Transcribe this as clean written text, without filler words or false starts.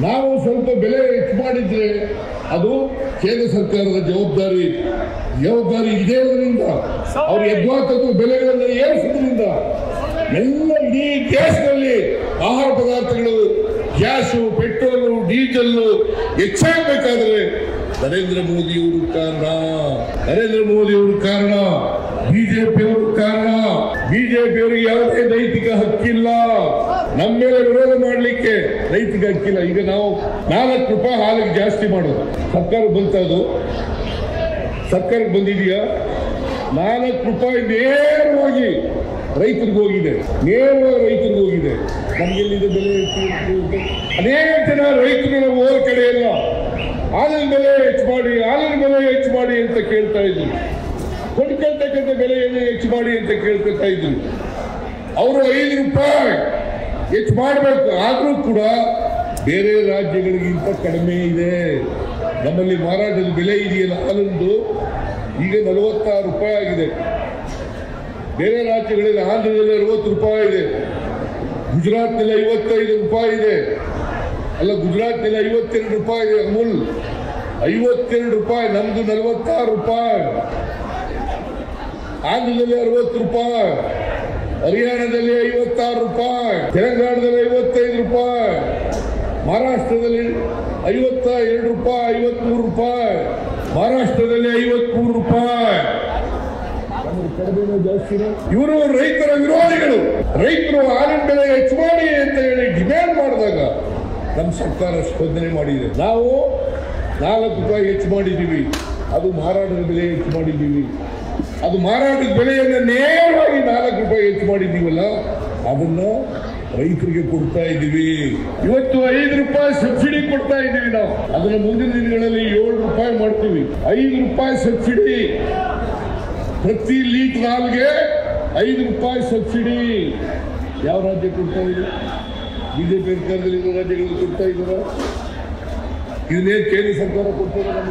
ನಾವು ಸ್ವಲ್ಪ ಬೆಲೆ ಹೆಚ್ಚು ಮಾಡಿದ್ರೆ ಅದು ಕೇಂದ್ರ ಸರ್ಕಾರದ ಜವಾಬ್ದಾರಿ ಇದೆ ಅದರಿಂದ ಅವ್ರು ಎದ್ವಾತದ್ದು ಬೆಲೆಗಳನ್ನು ಏರಿಸೋದ್ರಿಂದ ಎಲ್ಲ ಇಡೀ ದೇಶದಲ್ಲಿ ಆಹಾರ ಪದಾರ್ಥಗಳು ಗ್ಯಾಸು ಪೆಟ್ರೋಲು ಡೀಸೆಲ್ ಹೆಚ್ಚಾಗಬೇಕಾದ್ರೆ ನರೇಂದ್ರ ಮೋದಿಯವರು ಕಾರಣ ಬಿಜೆಪಿಯವರು ಕಾರಣ. ಬಿಜೆಪಿಯವರಿಗೆ ಯಾವುದೇ ನೈತಿಕ ಹಕ್ಕಿಲ್ಲ, ನಮ್ಮ ಮೇಲೆ ವಿರೋಧ ಮಾಡಲಿಕ್ಕೆ ನೈತಿಕ ಹಕ್ಕಿಲ್ಲ. ಈಗ ನಾವು 4 ರೂಪಾಯಿ ಹಾಲಿಗೆ ಜಾಸ್ತಿ ಮಾಡೋದು ಸರ್ಕಾರ ಬಂತದು, ಸರ್ಕಾರಕ್ಕೆ ಬಂದಿದೆಯಾ? 4 ರೂಪಾಯಿ ನೇರವಾಗಿ ರೈತರಿಗೆ ಹೋಗಿದೆ, ನಮಗೆಲ್ಲಿದೆ ಬೆಲೆ ಹೆಚ್ಚು? ಅನೇಕ ಜನ ರೈತರು ನಾವು ಹೋದ ಕಡೆ ಎಲ್ಲ ಹಾಲಿನ ಬೆಲೆ ಹೆಚ್ಚು ಮಾಡಿ ಅಂತ ಕೇಳ್ತಾ ಇದ್ರು, ಕೊಂಡ್ಕೊಳ್ತಕ್ಕಂಥ ಬೆಲೆಯನ್ನು ಹೆಚ್ಚು ಮಾಡಿ ಅಂತ ಕೇಳ್ಕೊಳ್ತಾ ಇದ್ರು. ಅವರು 5 ರೂಪಾಯಿ ಹೆಚ್ಚು ಮಾಡಬೇಕು, ಆದರೂ ಕೂಡ ಬೇರೆ ರಾಜ್ಯಗಳಿಗಿಂತ ಕಡಿಮೆ ಇದೆ. ನಮ್ಮಲ್ಲಿ ಮಾರಾಟದ ಬೆಲೆ ಇದೆಯಲ್ಲ ಹಾಲಿಂದು ಈಗ 46 ರೂಪಾಯಿ ಆಗಿದೆ. ಬೇರೆ ರಾಜ್ಯಗಳಲ್ಲಿ ಆಂಧ್ರದಲ್ಲಿ 60 ರೂಪಾಯಿ ಇದೆ, ಗುಜರಾತ್ನಲ್ಲಿ 55 ರೂಪಾಯಿ ಇದೆ, ಗುಜರಾತ್ನಲ್ಲಿ 52 ರೂಪಾಯಿ ಇದೆ. ಅಮೂಲ್ 52 ರೂಪಾಯಿ, ನಮ್ದು 46 ರೂಪಾಯಿ. ಆಂಧ್ರದಲ್ಲಿ 60 ರೂಪಾಯಿ, ಹರಿಯಾಣದಲ್ಲಿ 56 ರೂಪಾಯಿ, ತೆಲಂಗಾಣದಲ್ಲಿ 55 ರೂಪಾಯಿ, ಮಹಾರಾಷ್ಟ್ರದಲ್ಲಿ 52 ರೂಪಾಯಿ, 53 ರೂಪಾಯಿ, ಮಹಾರಾಷ್ಟ್ರದಲ್ಲಿ 53 ರೂಪಾಯಿ. ಇವರು ರೈತರ ವಿರೋಧಿಗಳು. ರೈತರು ಹಾಲಿನ ಬೆಲೆ ಹೆಚ್ಚು ಮಾಡಿ ಅಂತ ಹೇಳಿ ಡಿಮ್ಯಾಂಡ್ ಮಾಡಿದಾಗ ನಮ್ಮ ಸರ್ಕಾರ ಸ್ಪಂದನೆ ಮಾಡಿದೆ. ನಾವು 4 ರೂಪಾಯಿ ಹೆಚ್ಚು ಮಾಡಿದ್ದೀವಿ, ಅದು ಮಾರಾಟದ ಬೆಲೆ ಹೆಚ್ಚು ಮಾಡಿದ್ದೀವಿ. ಅದು ಮಾರಾಟದ ಬೆಲೆಯನ್ನು ನೇರವಾಗಿ 4 ರೂಪಾಯಿ ಹೆಚ್ಚು ಮಾಡಿದ್ದೀವಲ್ಲ, ಅದನ್ನ ರೈತರಿಗೆ ಕೊಡ್ತಾ ಇದ್ದೀವಿ. ಇವತ್ತು 5 ರೂಪಾಯಿ ಸಬ್ಸಿಡಿ ಕೊಡ್ತಾ ಇದ್ದೀವಿ ನಾವು. ಅದನ್ನ ಮುಂದಿನ ದಿನಗಳಲ್ಲಿ 7 ರೂಪಾಯಿ ಮಾಡ್ತೀವಿ. 5 ರೂಪಾಯಿ ಸಬ್ಸಿಡಿ ಪ್ರತಿ ಲೀಟರ್ ಹಾಲಿಗೆ, 5 ರೂಪಾಯಿ ಸಬ್ಸಿಡಿ. ಯಾವ ರಾಜ್ಯ ಕೊಡ್ತಾ ಇದೆ? ಬಿಜೆಪಿ ಸರ್ಕಾರದಲ್ಲಿ ರಾಜ್ಯಗಳು ಕೊಡ್ತಾ ಇದ್ದಾರೆ. ಇದನ್ನೇ ಕೇಂದ್ರ ಸರ್ಕಾರ ಕೊಡ್ತಾ ಇದೆ.